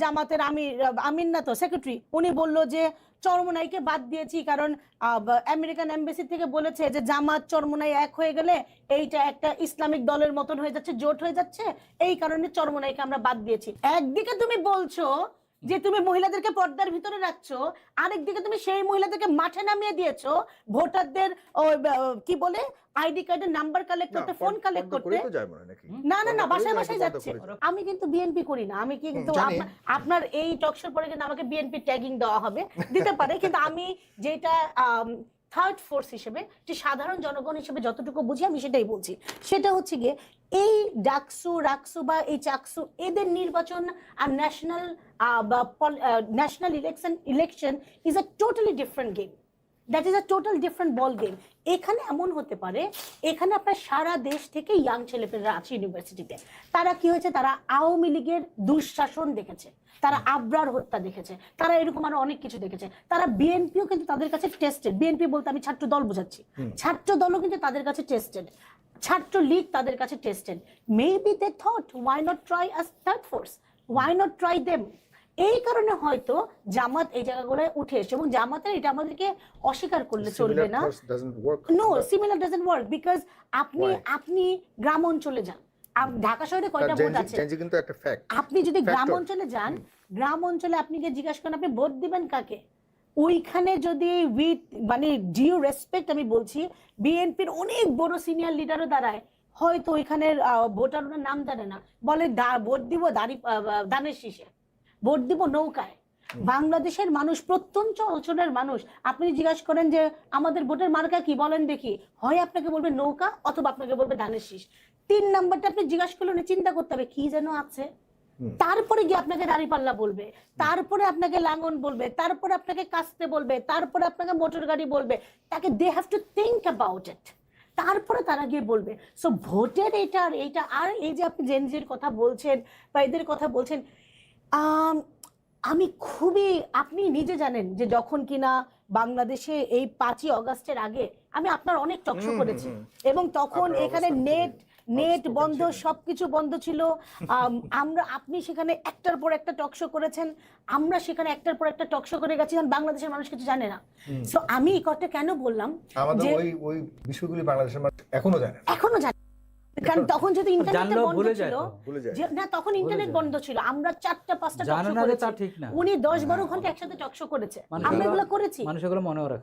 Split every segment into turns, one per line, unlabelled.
জামাতের আমিন না তো সেক্রেটারি, উনি বললো যে চরমোনাইকে বাদ দিয়েছি কারণ আমেরিকান এমবাসি থেকে বলেছে যে জামাত চরমোনাই এক হয়ে গেলে এইটা একটা ইসলামিক দলের মতন হয়ে যাচ্ছে, জোট হয়ে যাচ্ছে, এই কারণে চরমোনাইকে আমরা বাদ দিয়েছি। একদিকে তুমি বলছো যে তুমি মহিলাদেরকে পর্দার ভিতরে রাখছো, আরেকদিকে তুমি সেই মহিলাদেরকে মাঠে নামিয়ে দিয়েছো ভোটারদের কি বলে আইডি কার্ডের নাম্বার কালেক্ট করতে, ফোন কালেক্ট করতে। না না না, বাসায় বাসায় যাচ্ছে। আমি কিন্তু বিএনপি করি না, আমি কিন্তু আপনার এই টকশোর পরে কিন্তু আমাকে বিএনপি ট্যাগিং দেওয়া হবে, দিতে পারে, কিন্তু আমি যেটা থার্ড ফোর্স হিসেবে, যে সাধারণ জনগণ হিসেবে যতটুকু বুঝি আমি সেটাই বলছি। সেটা হচ্ছে গিয়ে এই ডাকসু রাকসু বা এই চাকসু এদের নির্বাচন আর national election is a totally different game, that is a total different ball game. এখানে এমন হতে পারে, এখানে আপনার সারা দেশ থেকে ইয়াং ছেলেপেলেরা আছে ইউনিভার্সিটিতে, তারা কি হয়েছে, তারা আওয়ামী লীগের দুঃশাসন দেখেছে, তারা আবরার হত্যা দেখেছে, তারা এরকম আরো অনেক কিছু দেখেছে, তারা বিএনপিও কিন্তু তাদের কাছে টেস্টেড। বিএনপি বলতে আমি ছাত্র দল বোঝাচ্ছি, ছাত্র দলও কিন্তু তাদের কাছে টেস্টেড, ছাত্র লীগ তাদের কাছে tested. Maybe they thought why not try as third force, why not try them. এই কারণে হয়তো জামাত এই জায়গাগুলোয় উঠে এসে, এবং জামাতের এটা আমাদেরকে অস্বীকার করলে চলবে না। No, similar doesn't work because আপনি গ্রাম অঞ্চলে যান, ঢাকা শহরে কয়টা ভোট আছে, আপনি যদি গ্রাম অঞ্চলে যান, গ্রাম অঞ্চলে আপনি গিয়ে জিজ্ঞাসা করেন আপনি ভোট দিবেন কাকে, ওইখানে যদি উইথ মানে ডিউ রেসপেক্ট আমি বলছি, বিএনপির অনেক বড় সিনিয়র লিডারও দাঁড়ায়, হয়তো ওইখানের ভোটার ওনার নাম জানে না, বলে ভোট দিব ধানের শীষে, ভোট দিব নৌকায়। বাংলাদেশের মানুষ, প্রত্যন্ত অঞ্চলের মানুষ, আপনি জিজ্ঞাসা করেন যে আমাদের ভোটের মার্কা কি বলেন দেখি, হয় আপনাকে বলবে নৌকা অথবা আপনাকে বলবে ধানের শীষ। 3 নাম্বারটা আপনি জিজ্ঞাসা করলে চিন্তা করতে হবে কি যেন আছে, তারপরে গিয়ে আপনাকে দাঁড়িপাল্লা বলবে, তারপরে আপনাকে লাঙ্গন বলবে, তারপরে আপনাকে কাস্তে বলবে, তারপরে আপনাকে মোটর গাড়ি বলবে, তাকে they have to think about it, তারপরে তারা গিয়ে বলবে। সো ভোটের এইটা আর এই যে আপনি জেনজির কথা বলছেন বা এদের কথা বলছেন, আমি খুবই, আপনি নিজে জানেন যে যখন কিনা বাংলাদেশে এই 5ই অগাস্টের আগে আমি আপনার অনেক টকশো করেছি, এবং তখন এখানে নেট বন্ধ, সবকিছু বন্ধ ছিল, আপনি সেখানে একটার পর একটা টকশো করেছেন, আমরা সেখানে একটার পর একটা টকশো করে গেছি, বাংলাদেশের মানুষ কিছু জানে না। সো আমি এই কথা কেন বললাম যে ওই বিষয়গুলি বাংলাদেশের মানুষ এখনো জানে, কারণ তখন যদি ইন্টারনেট বন্ধ ছিল না, তখন ইন্টারনেট বন্ধ ছিল, আমরা 4টা-5টা টকশো করেছি, উনি 10-12 ঘন্টা একসাথে টকশো করেছে, আমরা এগুলো করেছি,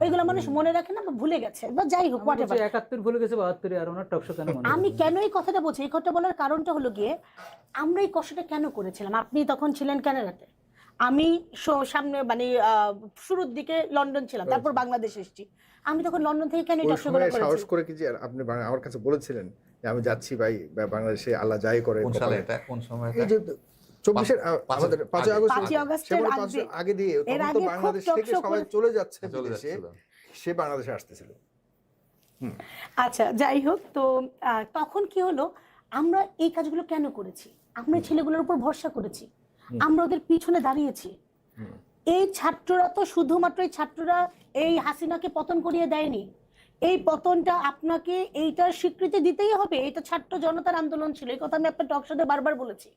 এগুলো মানুষ মনে রাখে না বা ভুলে গেছে, বা যাই হোক,
71 ভুলে গেছে, 72 আর ওনার টকশো কেন মনে।
আমি কেন এই কথাটা বলছি, এই কথাটা বলার কারণটা হলো গিয়ে আমরা এই কষ্টটা কেন করেছিলাম। আপনি তখন ছিলেন কানাডাতে, আমি সামনে মানে শুরুর দিকে লন্ডন ছিলাম, তারপর বাংলাদেশ এসেছি। আমি তখন লন্ডন থেকে কেন এটা শুরু করেছি, সাহস করে কি যে আপনি আমার কাছে বলেছিলেন আমি যাচ্ছি ভাই বাংলাদেশে, আল্লাহ যাই করে। কোন সালে এটা, কোন সময় এটা? 24-এর আমাদের 5 আগস্টের আগে দিয়ে, তখন তো বাংলাদেশ থেকে সবাই চলে যাচ্ছে বিদেশে, সে বাংলাদেশে আসতেছিল। আচ্ছা, যাই হোক, তো তখন কি হলো, আমরা এই কাজগুলো কেন করেছি, আমরা ছেলেগুলোর উপর ভরসা করেছি, আমরা ওদের পিছনে দাঁড়িয়েছি। এই ছাত্ররা তো শুধুমাত্র এই ছাত্ররা এই হাসিনাকে পতন করিয়ে দেয়নি, এই পতনটা আপনাকে এইটার স্বীকৃতি দিতেই হবে, এটা ছাত্র জনতার আন্দোলন ছিল, এই কথা আমি আপনার টকশোতে বারবার বলেছি।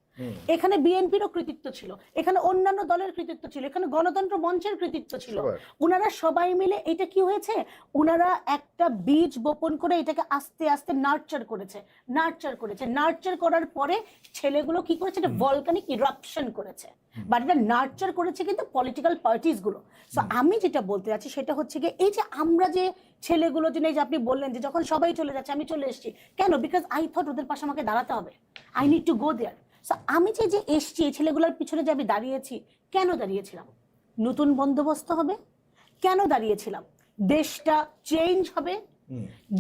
এখানে বিএনপিরও কৃতিত্ব ছিল, এখানে অন্যান্য দলের কৃতিত্ব ছিল, এখানে গণতন্ত্র মঞ্চের কৃতিত্ব ছিল। ওনারা সবাই মিলে এটা কি হয়েছে, ওনারা একটা বীজ বপন করে এটাকে আস্তে আস্তে নার্চার করার পরে ছেলেগুলো কি করেছে, এটা ভলকানিক ইরাপশন করেছে, বাট এটা নার্চার করেছে কিন্তু পলিটিক্যাল পার্টিস গুলো। সো আমি যেটা বলতে যাচ্ছি সেটা হচ্ছে গিয়ে এই যে আমরা যে ছেলেগুলো, যে আপনি বললেন যে যখন সবাই চলে যাচ্ছে আমি চলে এসেছি কেন, বিকজ আই থট ওদের পাশে আমাকে দাঁড়াতে হবে, I need to go there. So আমি যে এসছি এই ছেলেগুলোর পিছনে যে আমি দাঁড়িয়েছি, কেন দাঁড়িয়েছিলাম, নতুন বন্দোবস্ত হবে, কেন দাঁড়িয়েছিলাম, দেশটা চেঞ্জ হবে,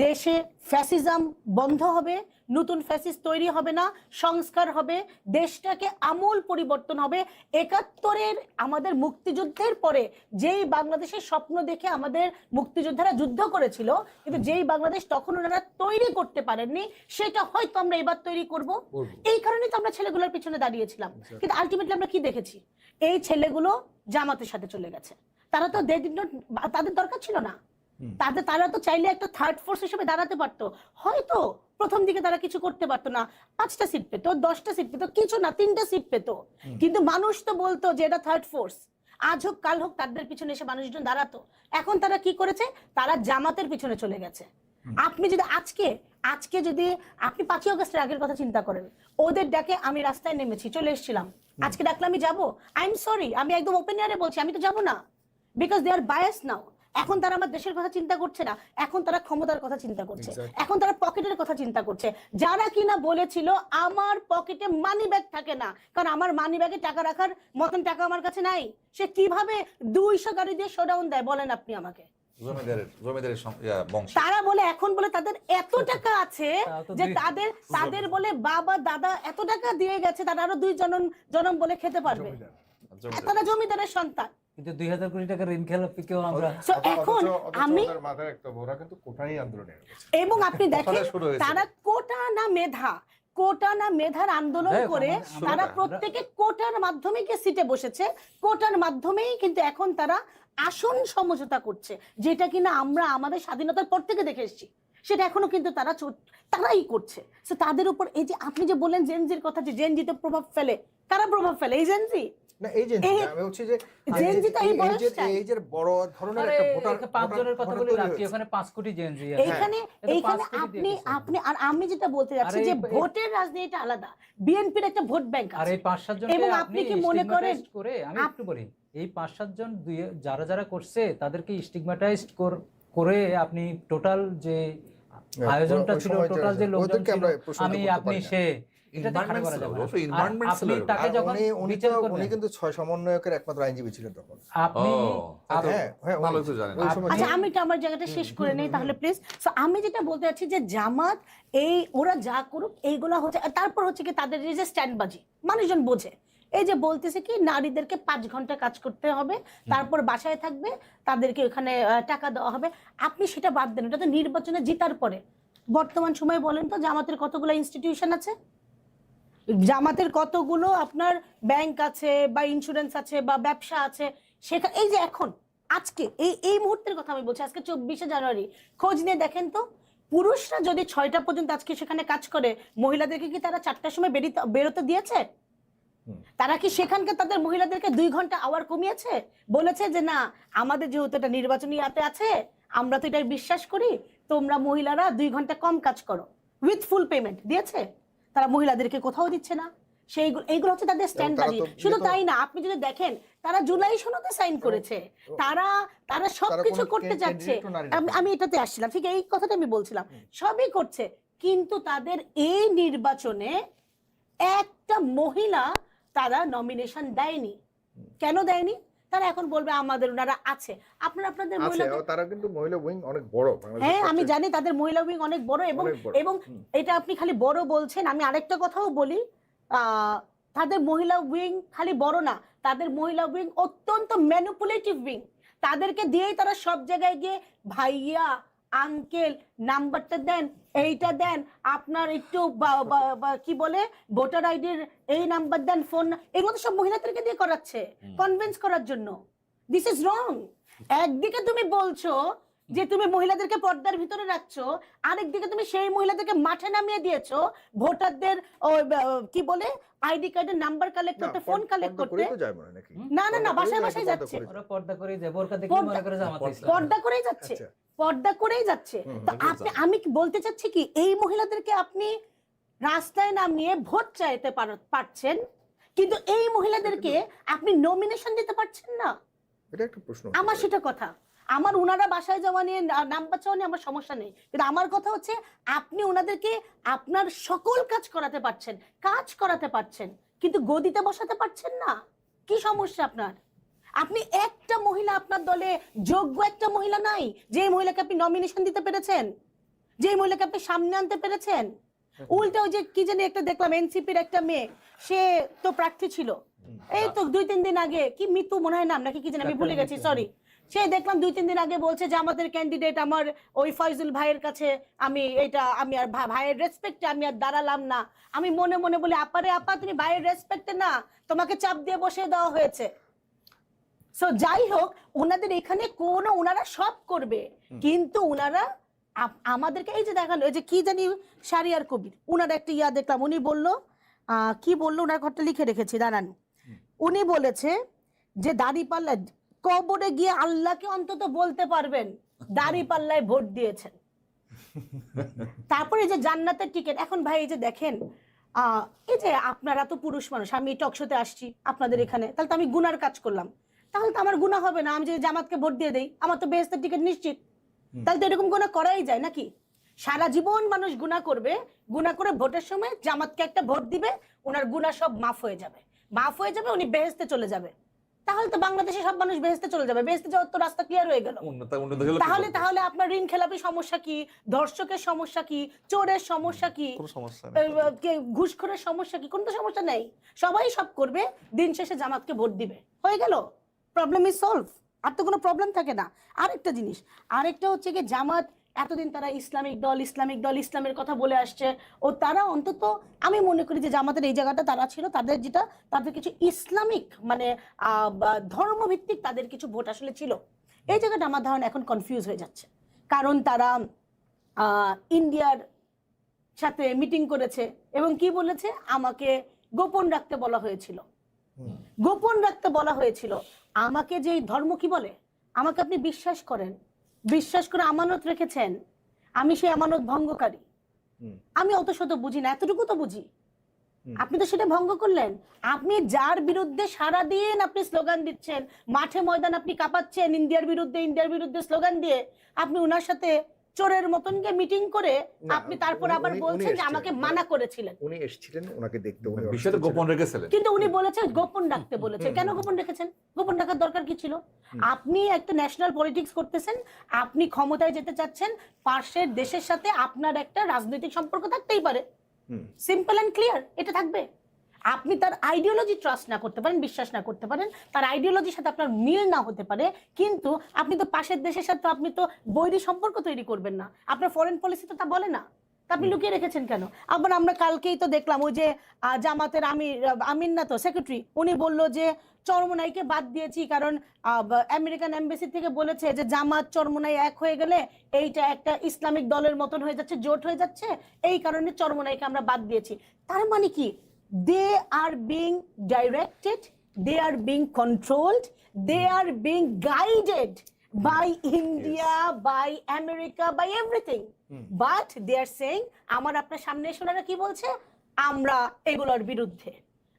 দেশে ফ্যাসিজম বন্ধ হবে, নতুন ফ্যাসিস তৈরি হবে না, সংস্কার হবে, দেশটাকে আমূল পরিবর্তন হবে। 71-এর আমাদের মুক্তিযুদ্ধের পরে যেই বাংলাদেশের স্বপ্ন দেখে আমাদের মুক্তিযোদ্ধারা যুদ্ধ করেছিল, কিন্তু যেই বাংলাদেশ তখন ওনারা তৈরি করতে পারেননি, সেটা হয়তো আমরা এবার তৈরি করব। এই কারণে তো আমরা ছেলেগুলোর পিছনে দাঁড়িয়েছিলাম, কিন্তু আলটিমেটলি আমরা কি দেখেছি, এই ছেলেগুলো জামাতের সাথে চলে গেছে, তারা তো তাদের দরকার ছিল না, তারা তো চাইলে একটা থার্ড ফোর্স হিসেবে দাঁড়াতে পারতো, হয়তো প্রথম দিকে তারা কিছু করতে পারতো না, 5টা সিট পেতো, 10টা সিট পেতো, কিছু না 3টা সিট পেতো, কিন্তু মানুষ তো বলতো যে এটা থার্ড ফোর্স, আজ হোক কাল হোক তাদের পিছনে এসে মানুষজন দাঁড়াতো। এখন তারা কি করেছে, তারা জামাতের পিছনে চলে গেছে। আপনি যদি আজকে যদি আপনি 5ই আগস্টের আগের কথা চিন্তা করেন, ওদের ডাকে আমি রাস্তায় নেমেছি, চলে এসেছিলাম, আজকে ডাকলে আমি যাবো? আই এম সরি, আমি একদম ওপেন এয়ারে বলছি, আমি তো যাবো না, বিকজ দে আর বায়াস নাও। এখন তারা আমার দেশের কথা চিন্তা করছে না, এখন তারা ক্ষমতার কথা চিন্তা করছে, এখন তারা পকেটের কথা চিন্তা করছে। যারা কিনা বলেছিল আমার পকেটে মানি ব্যাগ থাকে না, কারণ আমার মানি ব্যাগে টাকা রাখার মতন টাকা আমার কাছে নাই, সে কিভাবে 200 গাড়ি দিয়ে শোডাউন দেয় বলেন আপনি আমাকে? তারা বলে এখন বলে তাদের এত টাকা আছে যে তাদের বলে বাবা দাদা এত টাকা দিয়ে গেছে, তারা আরো 2 জনম বলে খেতে পারবে, তারা জমিদারের সন্তান।
কিন্তু 2000 কোটি টাকা ঋণ খেলাপিকেও আমরা
এখন আমি
মাথায় রাখতে হবে ওরা কিন্তু কোটাই আন্দোলনে
এবং আপনি দেখেন তারা কোটা না মেধার আন্দোলন করে তারা প্রত্যেকে কোটার মাধ্যমে গিয়ে সিটে বসেছে, কোটার মাধ্যমেই কিন্তু এখন তারা আসন সমঝোতা করছে, যেটা কিনা আমরা আমাদের স্বাধীনতার পর থেকে দেখে এসেছি, সেটা এখনো কিন্তু তারাই করছে। সো তাদের উপর এই যে আপনি যে বললেন জেনজির কথা, যে জেনজিতে প্রভাব ফেলে, কারা প্রভাব ফেলে? এই জেনজি
না, এই যে আমি বলছি যে
জেনজি তো এই বয়সটা,
এই যে বড় ধরনের একটা ভোটার
5 জনের কথা বলে রাখি, ওখানে 5 কোটি জেনজি আছে।
এইখানে আপনি আর আমি যেটা বলতে যাচ্ছি যে ভোটের রাজনীতিটা আলাদা, বিএনপির একটা ভোট ব্যাংক আছে,
আর এই 5-7 জন
এবং আপনি কি মনে করেন
করে, আমি একটু বলি, এই 5-7 জন যারা করছে তাদেরকে স্টিগমাটাইজড করে আপনি টোটাল যে আয়োজনটা ছিল, টোটাল যে লোকজন ছিল, আমি আপনি সে
উনি কিন্তু 6 সমন্বয়কের একমাত্র আইনজীবী ছিলেন তখন।
আপনি
আচ্ছা আমি তো আমার জায়গাটা শেষ করে নেই তাহলে প্লিজ। সো আমি যেটা বলতে চাচ্ছি যে জামাত ওরা যা করুক এইগুলা হচ্ছে, তারপর হচ্ছে কি তাদের এই যে স্ট্যান্ডবাজি মানুষজন বোঝে, এই যে বলতেছে কি নারীদেরকে 5 ঘন্টা কাজ করতে হবে, তারপর বাসায় থাকবে, তাদেরকে ওখানে টাকা দেওয়া হবে। আপনি সেটা বাদ দেন, এটা তো নির্বাচনে জিতার পরে। বর্তমান সময়ে বলেন তো জামাতের কতগুলো ইনস্টিটিউশন আছে, জামাতের কতগুলো আপনার ব্যাংক আছে বা ইন্স্যুরেন্স আছে বা ব্যবসা আছে, সেখানে এই যে এখন আজকে এই মুহূর্তের কথা আমি বলছি, আজকে 24শে জানুয়ারি, খোঁজ নিয়ে দেখেন তো পুরুষরা যদি 6টা পর্যন্ত আজকে সেখানে কাজ করে, মহিলাদেরকে কি তারা 4টার সময় বেরোতে দিয়েছে? তারা কি সেখানকার তাদের মহিলাদেরকে 2 ঘন্টা আওয়ার কমিয়েছে? বলেছে যে না আমাদের যেহেতু এটা নির্বাচনী হাতে আছে, আমরা তো এটাই বিশ্বাস করি, তোমরা মহিলারা 2 ঘন্টা কম কাজ করো, উইথ ফুল পেমেন্ট দিয়েছে? তারা মহিলাদেরকে কোথাও দিচ্ছে না। এইগুলো হচ্ছে তাদের স্ট্যান্ডার্ড। শুধু তাই না, আপনি যদি দেখেন তারা জুলাই সনদে সাইন করেছে, তারা সবকিছু করতে যাচ্ছে। আমি এটাতে আসছিলাম, ঠিক এই কথাটা আমি বলছিলাম, সবই করছে, কিন্তু তাদের এই নির্বাচনে একটা মহিলা তারা নমিনেশন দেয়নি। কেন দেয়নি? তারা এখন বলবে আমাদের ওনারা আছে। আপনাদের মহিলা,
তারা কিন্তু মহিলা উইং অনেক বড়।
হ্যাঁ আমি জানি তাদের মহিলা উইং অনেক বড়, এবং এটা আপনি খালি বড় বলছেন, আমি আরেকটা কথাও বলি, তাদের মহিলা উইং খালি বড় না, তাদের মহিলা উইং অত্যন্ত ম্যানিপুলেটিভ উইং। তাদেরকে দিয়েই তারা সব জায়গায় গিয়ে ভাইয়া আঙ্কেল নাম্বারটা দেন, এইটা দেন, আপনার একটু কি বলে ভোটার আইডির এই নাম্বার দেন, ফোন, এগুলো তো সব মহিলাদেরকে দিয়ে করাচ্ছে কনভিন্স করার জন্য। This is wrong. একদিকে তুমি বলছো যে তুমি মহিলাদেরকে পর্দার ভিতরে রাখছো, আরেকদিকে তুমি সেই মহিলাদেরকে মাঠে নামিয়ে দিয়েছো ভোটারদের কি বলে আইডি কার্ডের নাম্বার কালেক্ট করতে, ফোন কালেক্ট করতে। না বাসায় বাসায় যাচ্ছে,
পর্দা করেই যায়, বোরকা দেখে মনে করে জামাত ইসলাম,
পর্দা করেই যাচ্ছে। তো আমি বলতে চাচ্ছি কি, এই মহিলাদেরকে আপনি রাস্তায় নামিয়ে ভোট চাইতে পারছেন, কিন্তু এই মহিলাদেরকে আপনি নমিনেশন দিতে পারছেন না।
এটা একটা প্রশ্ন।
আমার সেটা কথা, আমার উনারা বাসায় যাওয়া নিয়ে নাম্বার চাওয়া নিয়ে আমার সমস্যা নেই, কিন্তু আমার কথা হচ্ছে আপনি ওনাদেরকে আপনার সকল কাজ করাতে পারছেন, কিন্তু গদিতে বসাতে পারছেন না। কি সমস্যা আপনার? আপনি একটা মহিলা আপনার দলে যোগ্য একটা মহিলা নাই যে মহিলাকে আপনি নমিনেশন দিতে পেরেছেন, যে মহিলাকে আপনি সামনে আনতে পেরেছেন। উল্টা ওই যে কি জানি একটা দেখলাম, এনসিপির একটা মেয়ে, সে তো প্রার্থী ছিল, এই তো 2-3 দিন আগে, কি মিতু মনে হয় নাম নাকি কি জানি, আমি ভুলে গেছি, সরি। সে দেখলাম 2-3 দিন আগে বলছে যে আমাদের ক্যান্ডিডেট আমার ওই ফয়জুল ভাইয়ের কাছে আমি আর ভাইয়ের রেসপেক্টে আমি আর দাঁড়ালাম না। আমি মনে মনে বলি, আপা তুমি ভাইয়ের রেসপেক্টে না, তোমাকে চাপ দিয়ে বসিয়ে দেওয়া হয়েছে। সো যাই হোক, ওনাদের এখানে ওনারা সব করবে, কিন্তু ওনারা আমাদেরকে এই যে দেখালো, এই যে কি জানি শারিয়ার কবির, ওনার একটা ইয়া দেখলাম, উনি বললো কি বললো, ওনার ঘরটা লিখে রেখেছি, দাঁড়ান। উনি বলেছে যে দাঁড়িপাল্লা কবরে গিয়ে আল্লাহকে অন্তত বলতে পারবেন দাঁড়িপাল্লায় ভোট দিয়েছেন। তারপরে যে জান্নাতের টিকিট, এখন ভাই এই যে দেখেন, এই যে আপনারা তো পুরুষ মানুষ, আমি টকশোতে আসছি আপনাদের এখানে, তাহলে তো আমি গুনার কাজ করলাম, তাহলে তো আমার গুনাহ হবে না। আমি যদি জামাতকে ভোট দিয়ে দেই, আমার তো বেহেশতের টিকিট নিশ্চিত। তাহলে তো এরকম গুনাহ করাই যায় নাকি? সারা জীবন মানুষ গুনাহ করবে, গুনাহ করে ভোটের সময় জামাতকে একটা ভোট দিবে, ওনার গুনাহ সব মাফ হয়ে যাবে, মাফ হয়ে যাবে, উনি বেহেশতে চলে যাবে। তাহলে তো বাংলাদেশে সব মানুষ বেহেশতে চলে যাবে, বেহেশতে যাওয়ার তো রাস্তা ক্লিয়ার হয়ে গেল। তাহলে আপনার ঋণ খেলাপি সমস্যা কি, ধর্ষকের সমস্যা কি, চোরের সমস্যা কি, ঘুষখোরের সমস্যা কি? কোনো তো সমস্যা নেই, সবাই সব করবে, দিন শেষে জামাতকে ভোট দিবে, হয়ে গেল, প্রবলেম ইজ সলভ। আর তো কোনো প্রবলেম থাকে না। আরেকটা জিনিস, আরেকটা হচ্ছে কি, জামাত এতদিন তারা ইসলামিক দল ইসলামের কথা বলে আসছে, ও তারা অন্তত আমি মনে করি যে জামাতের এই জায়গাটা তারা ছিল, তাদের কিছু ইসলামিক মানে ধর্মভিত্তিক তাদের কিছু ভোট আসলে ছিল। এই জায়গাটা আমার ধারণা এখন কনফিউজ হয়ে যাচ্ছে, কারণ তারা ইন্ডিয়ার সাথে মিটিং করেছে এবং কি বলেছে, আমাকে গোপন রাখতে বলা হয়েছিল, গোপন রাখতে বলা হয়েছিল। আমাকে যে ধর্ম কি বলে, আমাকে আপনি বিশ্বাস করেন, বিশ্বাস করে আমানত রেখেছেন, আমি সেই আমানত ভঙ্গকারী। আমি অত শত বুঝি না, এতটুকু তো বুঝি, আপনি তো সেটা ভঙ্গ করলেন। আপনি যার বিরুদ্ধে সারাদিন আপনি স্লোগান দিচ্ছেন, মাঠে ময়দান আপনি কাঁপাচ্ছেন ইন্ডিয়ার বিরুদ্ধে স্লোগান দিয়ে, আপনি ওনার সাথে চোরের মতন গিয়ে মিটিং করে আপনি তারপর আবার বলছেন যে আমাকে মানা করেছিলেন।
উনি এসেছিলেন ওনাকে দেখতে, উনি
বিষয়টা গোপন রেখেছিলেন,
কিন্তু উনি বলেছেন গোপন রাখতে বলেছে। কেন গোপন রেখেছেন? গোপন রাখার দরকার কি ছিল? আপনি একটা ন্যাশনাল পলিটিক্স করতেছেন, আপনি ক্ষমতায় যেতে চাচ্ছেন, পাশের দেশের সাথে আপনার একটা রাজনৈতিক সম্পর্ক থাকতেই পারে, সিম্পল এন্ড ক্লিয়ার, এটা থাকবে। আপনি তার আইডিওলজি ট্রাস্ট না করতে পারেন, বিশ্বাস না করতে পারেন, তার আইডিওলজির সাথে আপনার মিল না হতে পারে, কিন্তু আপনি তো পাশের দেশের সাথে আপনি তো বৈরী সম্পর্ক তৈরি করবেন না, আপনার ফরেন পলিসি তো তা বলে না, তা আপনি লুকিয়ে রেখেছেন কেন? আবার আমরা কালকেই তো দেখলাম ওই যে জামাতের আমির না তো সেক্রেটারি, উনি বলল যে চরমোনাইকে বাদ দিয়েছি কারণ আমেরিকান এমবাসি থেকে বলেছে যে জামাত চরমোনাই এক হয়ে গেলে এইটা একটা ইসলামিক দলের মতন হয়ে যাচ্ছে, জোট হয়ে যাচ্ছে, এই কারণে চরমোনাইকে আমরা বাদ দিয়েছি। তার মানে কি, they are being directed, they are being controlled, they are being guided by India, by America, by everything. But they are saying, আমার আপনার সামনে এসে ওনারা কি বলছে, আমরা এগুলোর বিরুদ্ধে,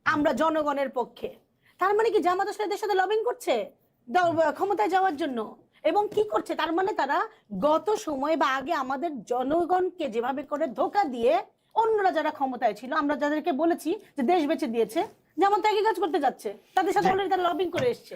আমরা জনগণের পক্ষে। তার মানে কি জামাত আসলে দেশের সাথে লবিং করছে ক্ষমতায় যাওয়ার জন্য, এবং কি করছে, তার মানে তারা গত সময় বা আগে আমাদের জনগণকে যেভাবে করে ধোঁকা দিয়ে অন্যরা যারা ক্ষমতায় ছিল, আমরা যাদেরকে বলেছি যে দেশ বেঁচে দিয়েছে, যেমন একই কাজ করতে যাচ্ছে, তাদের সাথে অলরেডি তারা লবিং করে এসছে।